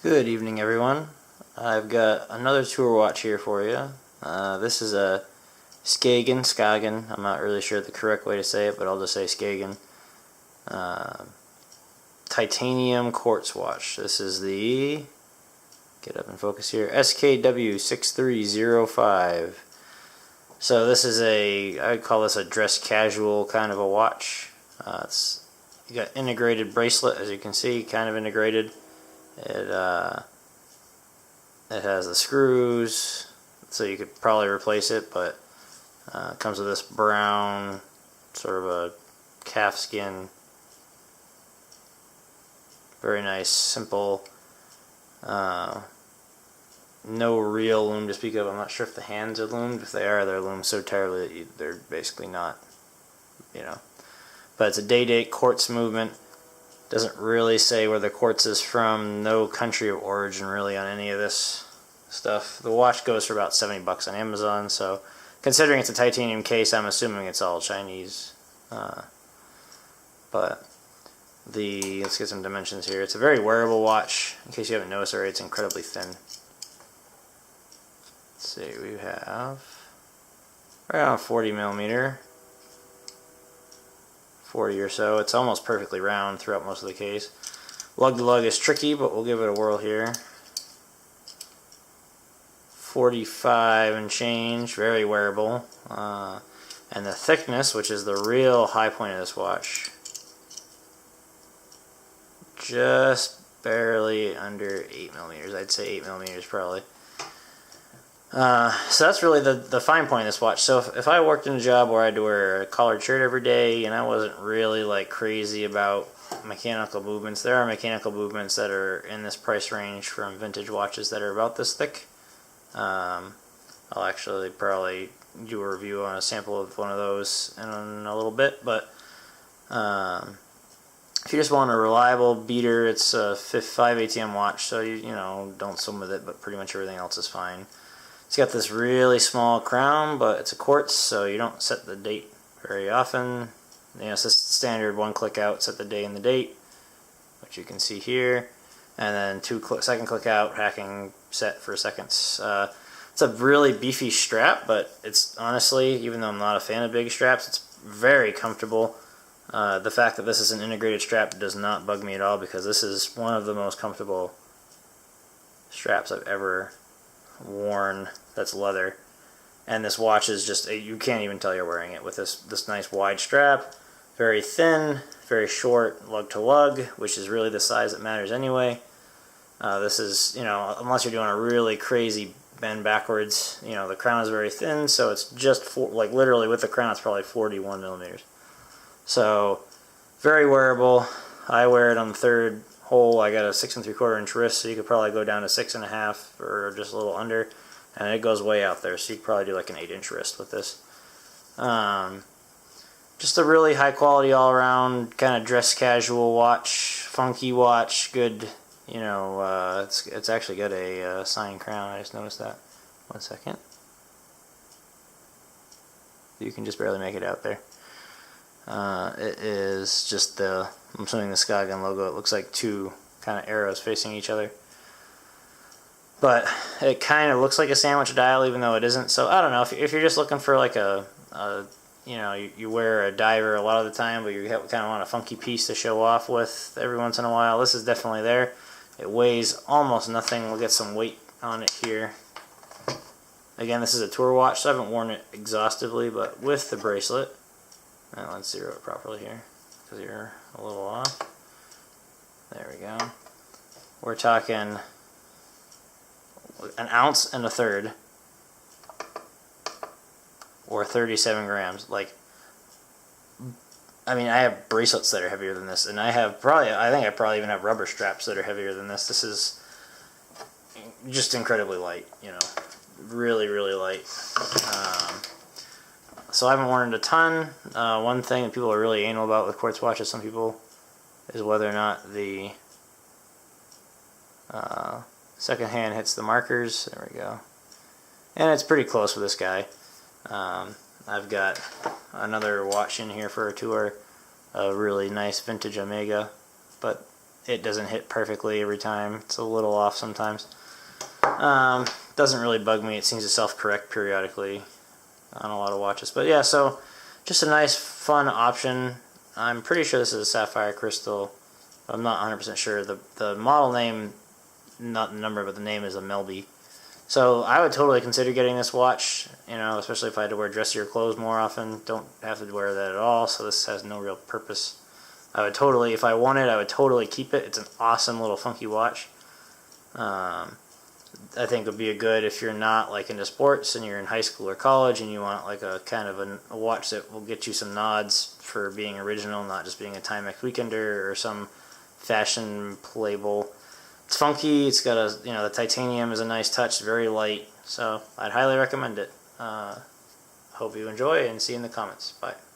Good evening, everyone. I've got another tour watch here for you. This is a Skagen. I'm not really sure the correct way to say it, but I'll just say Skagen. Titanium quartz watch. This is the, get up and focus here, SKW6305. So this is I'd call this a dress casual kind of a watch. You got integrated bracelet, as you can see, kind of integrated. It has the screws, so you could probably replace it, but it comes with this brown sort of a calf skin. Very nice, simple. No real loom to speak of. I'm not sure if the hands are loomed. If they are, they're loomed so terribly that they're basically not, But it's a day-date quartz movement. Doesn't really say where the quartz is from. No country of origin really on any of this stuff. The watch goes for about 70 bucks on Amazon, so considering it's a titanium case, I'm assuming it's all Chinese. But let's get some dimensions here. It's a very wearable watch. In case you haven't noticed already, it's incredibly thin. Let's see, we have right around 40 millimeter. 40 or so. It's almost perfectly round throughout most of the case. Lug to lug is tricky, but we'll give it a whirl here. 45 and change, very wearable. And the thickness, which is the real high point of this watch, just barely under 8 millimeters. I'd say 8 millimeters probably. So that's really the fine point of this watch. So if I worked in a job where I had to wear a collared shirt every day and I wasn't really like crazy about mechanical movements, there are mechanical movements that are in this price range from vintage watches that are about this thick. I'll actually probably do a review on a sample of one of those in a little bit, but if you just want a reliable beater, it's a 5 ATM watch, so you don't swim with it, but pretty much everything else is fine. It's got this really small crown, but it's a quartz, so you don't set the date very often. It's just standard one-click out, set the day and the date, which you can see here, and then second click out, hacking set for seconds. It's a really beefy strap, but it's honestly, even though I'm not a fan of big straps, it's very comfortable. The fact that this is an integrated strap does not bug me at all, because this is one of the most comfortable straps I've ever worn that's leather. And this watch is just, you can't even tell you're wearing it with this nice wide strap. Very thin, very short lug to lug, which is really the size that matters anyway. This is, unless you're doing a really crazy bend backwards, the crown is very thin, so it's just literally with the crown it's probably 41 millimeters. So very wearable. I wear it on the third hole. I got a 6 3/4 inch wrist, so you could probably go down to 6.5 or just a little under, and it goes way out there, so you could probably do like an 8-inch wrist with this. Just a really high quality all around kind of dress casual watch, funky watch, good. It's actually got a signed crown. I just noticed that. 1 second. You can just barely make it out there. It is just I'm assuming the Skagen logo. It looks like two kind of arrows facing each other. But it kind of looks like a sandwich dial, even though it isn't. So I don't know, if you're just looking for like you wear a diver a lot of the time, but you kind of want a funky piece to show off with every once in a while, this is definitely there. It weighs almost nothing. We'll get some weight on it here. Again, this is a tour watch, so I haven't worn it exhaustively, but with the bracelet, and let's zero it properly here, because you're a little off. There we go. We're talking 1 ounce and a third, or 37 grams. I have bracelets that are heavier than this, and I think I probably even have rubber straps that are heavier than this. This is just incredibly light, really, really light. So I haven't worn it a ton. One thing that people are really anal about with quartz watches, some people, is whether or not the second hand hits the markers. There we go. And it's pretty close with this guy. I've got another watch in here for a tour, a really nice vintage Omega, but it doesn't hit perfectly every time. It's a little off sometimes. Doesn't really bug me. It seems to self-correct periodically on a lot of watches. But yeah, so just a nice, fun option. I'm pretty sure this is a sapphire crystal. I'm not 100% sure. The model name, not the number, but the name is a Melbye. So I would totally consider getting this watch, especially if I had to wear dressier clothes more often. Don't have to wear that at all, so this has no real purpose. I would totally, if I wanted, I would totally keep it. It's an awesome little funky watch. I think it would be a good, if you're not like into sports and you're in high school or college and you want like a kind of a watch that will get you some nods for being original, not just being a Timex Weekender or some fashion label. It's funky. It's got the titanium is a nice touch, very light. So I'd highly recommend it. Hope you enjoy and see you in the comments. Bye.